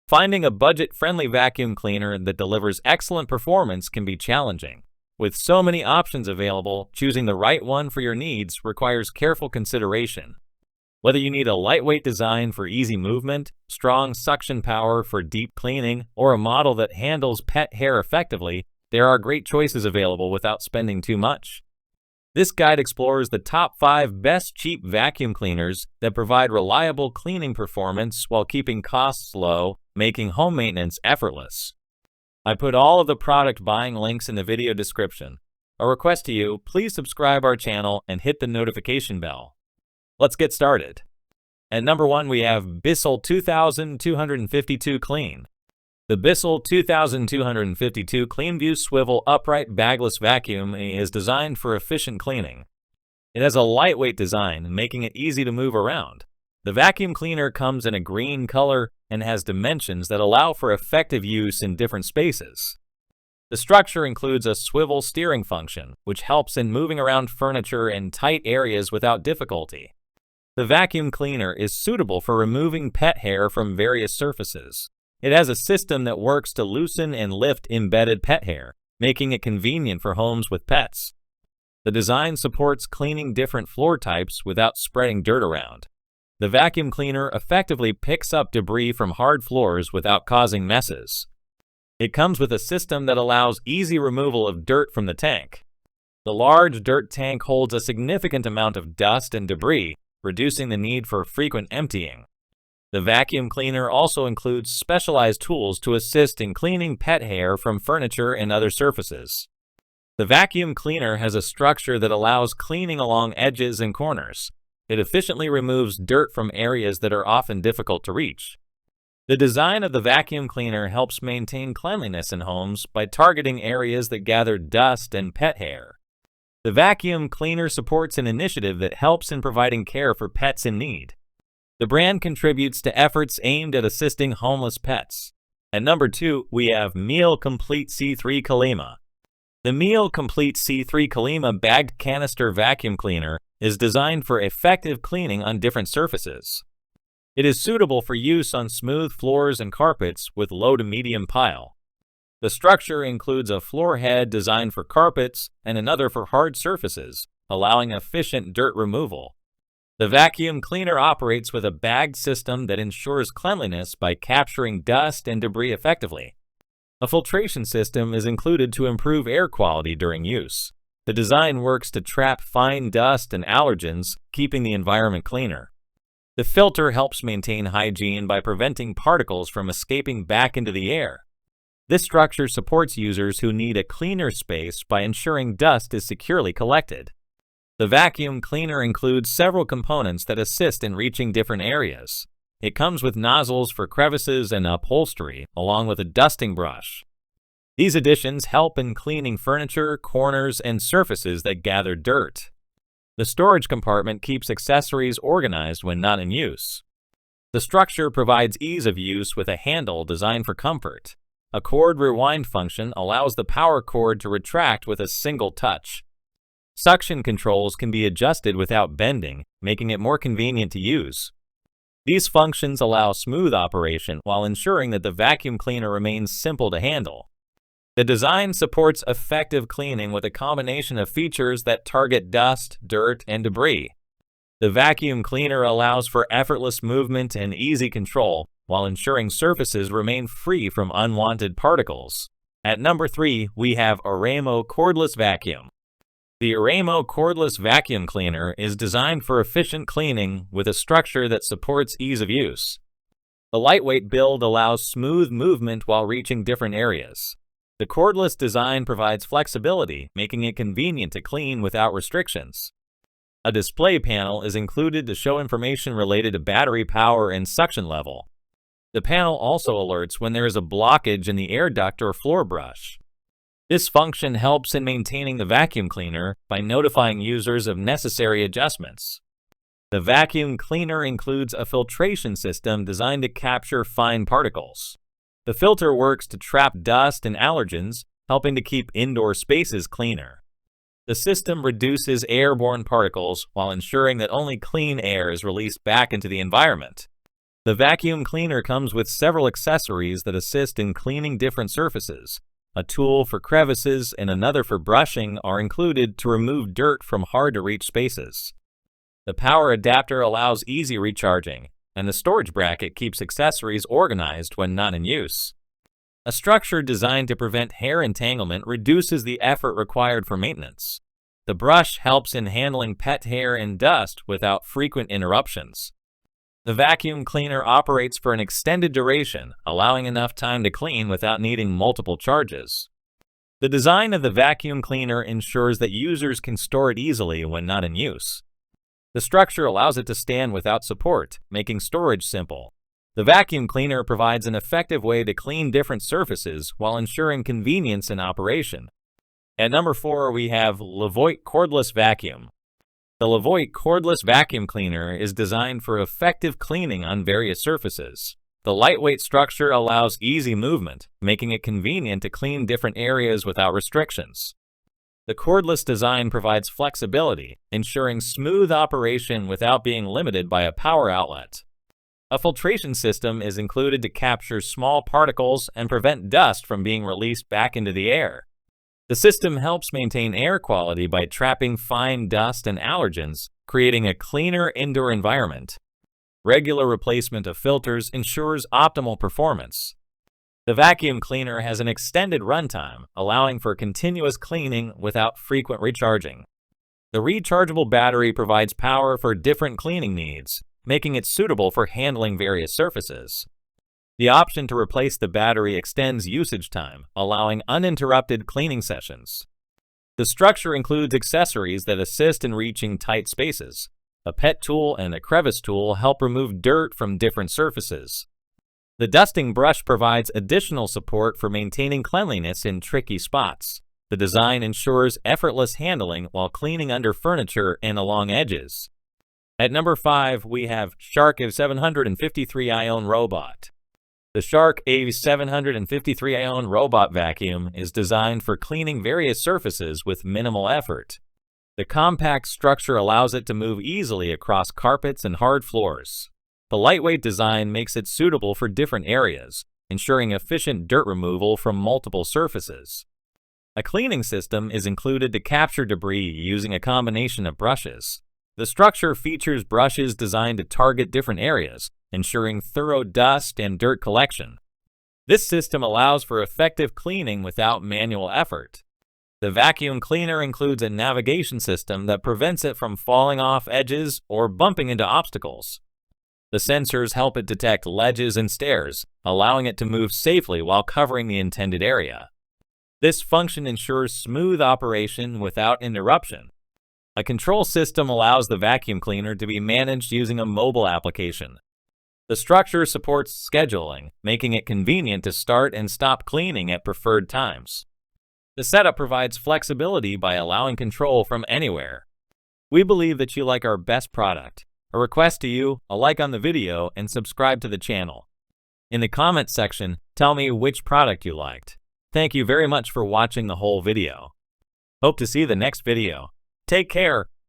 Finding a budget-friendly vacuum cleaner that delivers excellent performance can be challenging. With so many options available, choosing the right one for your needs requires careful consideration. Whether you need a lightweight design for easy movement, strong suction power for deep cleaning, or a model that handles pet hair effectively, there are great choices available without spending too much. This guide explores the top 5 best cheap vacuum cleaners that provide reliable cleaning performance while keeping costs low, making home maintenance effortless. I put all of the product buying links in the video description. A request to you, please subscribe our channel and hit the notification bell. Let's get started. At number 1, we have Bissell 2252 Clean. The Bissell 2252 CleanView Swivel Upright Bagless Vacuum is designed for efficient cleaning. It has a lightweight design, making it easy to move around. The vacuum cleaner comes in a green color and has dimensions that allow for effective use in different spaces. The structure includes a swivel steering function, which helps in moving around furniture in tight areas without difficulty. The vacuum cleaner is suitable for removing pet hair from various surfaces. It has a system that works to loosen and lift embedded pet hair, making it convenient for homes with pets. The design supports cleaning different floor types without spreading dirt around. The vacuum cleaner effectively picks up debris from hard floors without causing messes. It comes with a system that allows easy removal of dirt from the tank. The large dirt tank holds a significant amount of dust and debris, reducing the need for frequent emptying. The vacuum cleaner also includes specialized tools to assist in cleaning pet hair from furniture and other surfaces. The vacuum cleaner has a structure that allows cleaning along edges and corners. It efficiently removes dirt from areas that are often difficult to reach. The design of the vacuum cleaner helps maintain cleanliness in homes by targeting areas that gather dust and pet hair. The vacuum cleaner supports an initiative that helps in providing care for pets in need. The brand contributes to efforts aimed at assisting homeless pets. At number 2, we have Miele Complete C3 Calima. The Miele Complete C3 Calima bagged canister vacuum cleaner is designed for effective cleaning on different surfaces. It is suitable for use on smooth floors and carpets with low to medium pile. The structure includes a floor head designed for carpets and another for hard surfaces, allowing efficient dirt removal. The vacuum cleaner operates with a bagged system that ensures cleanliness by capturing dust and debris effectively. A filtration system is included to improve air quality during use. The design works to trap fine dust and allergens, keeping the environment cleaner. The filter helps maintain hygiene by preventing particles from escaping back into the air. This structure supports users who need a cleaner space by ensuring dust is securely collected. The vacuum cleaner includes several components that assist in reaching different areas. It comes with nozzles for crevices and upholstery, along with a dusting brush. These additions help in cleaning furniture, corners, and surfaces that gather dirt. The storage compartment keeps accessories organized when not in use. The structure provides ease of use with a handle designed for comfort. A cord rewind function allows the power cord to retract with a single touch. Suction controls can be adjusted without bending, making it more convenient to use. These functions allow smooth operation while ensuring that the vacuum cleaner remains simple to handle. The design supports effective cleaning with a combination of features that target dust, dirt, and debris. The vacuum cleaner allows for effortless movement and easy control while ensuring surfaces remain free from unwanted particles. At number 3, we have Oraimo Cordless Vacuum. The Oraimo Cordless Vacuum Cleaner is designed for efficient cleaning with a structure that supports ease of use. The lightweight build allows smooth movement while reaching different areas. The cordless design provides flexibility, making it convenient to clean without restrictions. A display panel is included to show information related to battery power and suction level. The panel also alerts when there is a blockage in the air duct or floor brush. This function helps in maintaining the vacuum cleaner by notifying users of necessary adjustments. The vacuum cleaner includes a filtration system designed to capture fine particles. The filter works to trap dust and allergens, helping to keep indoor spaces cleaner. The system reduces airborne particles while ensuring that only clean air is released back into the environment. The vacuum cleaner comes with several accessories that assist in cleaning different surfaces. A tool for crevices and another for brushing are included to remove dirt from hard-to-reach spaces. The power adapter allows easy recharging, and the storage bracket keeps accessories organized when not in use. A structure designed to prevent hair entanglement reduces the effort required for maintenance. The brush helps in handling pet hair and dust without frequent interruptions. The vacuum cleaner operates for an extended duration, allowing enough time to clean without needing multiple charges. The design of the vacuum cleaner ensures that users can store it easily when not in use. The structure allows it to stand without support, making storage simple. The vacuum cleaner provides an effective way to clean different surfaces while ensuring convenience in operation. At number 4, we have LEVOIT Cordless Vacuum. The LEVOIT Cordless Vacuum Cleaner is designed for effective cleaning on various surfaces. The lightweight structure allows easy movement, making it convenient to clean different areas without restrictions. The cordless design provides flexibility, ensuring smooth operation without being limited by a power outlet. A filtration system is included to capture small particles and prevent dust from being released back into the air. The system helps maintain air quality by trapping fine dust and allergens, creating a cleaner indoor environment. Regular replacement of filters ensures optimal performance. The vacuum cleaner has an extended runtime, allowing for continuous cleaning without frequent recharging. The rechargeable battery provides power for different cleaning needs, making it suitable for handling various surfaces. The option to replace the battery extends usage time, allowing uninterrupted cleaning sessions. The structure includes accessories that assist in reaching tight spaces. A pet tool and a crevice tool help remove dirt from different surfaces. The dusting brush provides additional support for maintaining cleanliness in tricky spots. The design ensures effortless handling while cleaning under furniture and along edges. At number 5, we have Shark A753 Ion Robot. The Shark A753 Ion Robot Vacuum is designed for cleaning various surfaces with minimal effort. The compact structure allows it to move easily across carpets and hard floors. The lightweight design makes it suitable for different areas, ensuring efficient dirt removal from multiple surfaces. A cleaning system is included to capture debris using a combination of brushes. The structure features brushes designed to target different areas, ensuring thorough dust and dirt collection. This system allows for effective cleaning without manual effort. The vacuum cleaner includes a navigation system that prevents it from falling off edges or bumping into obstacles. The sensors help it detect ledges and stairs, allowing it to move safely while covering the intended area. This function ensures smooth operation without interruption. A control system allows the vacuum cleaner to be managed using a mobile application. The structure supports scheduling, making it convenient to start and stop cleaning at preferred times. The setup provides flexibility by allowing control from anywhere. We believe that you like our best product. A request to you, a like on the video, and subscribe to the channel. In the comments section, tell me which product you liked. Thank you very much for watching the whole video. Hope to see the next video. Take care.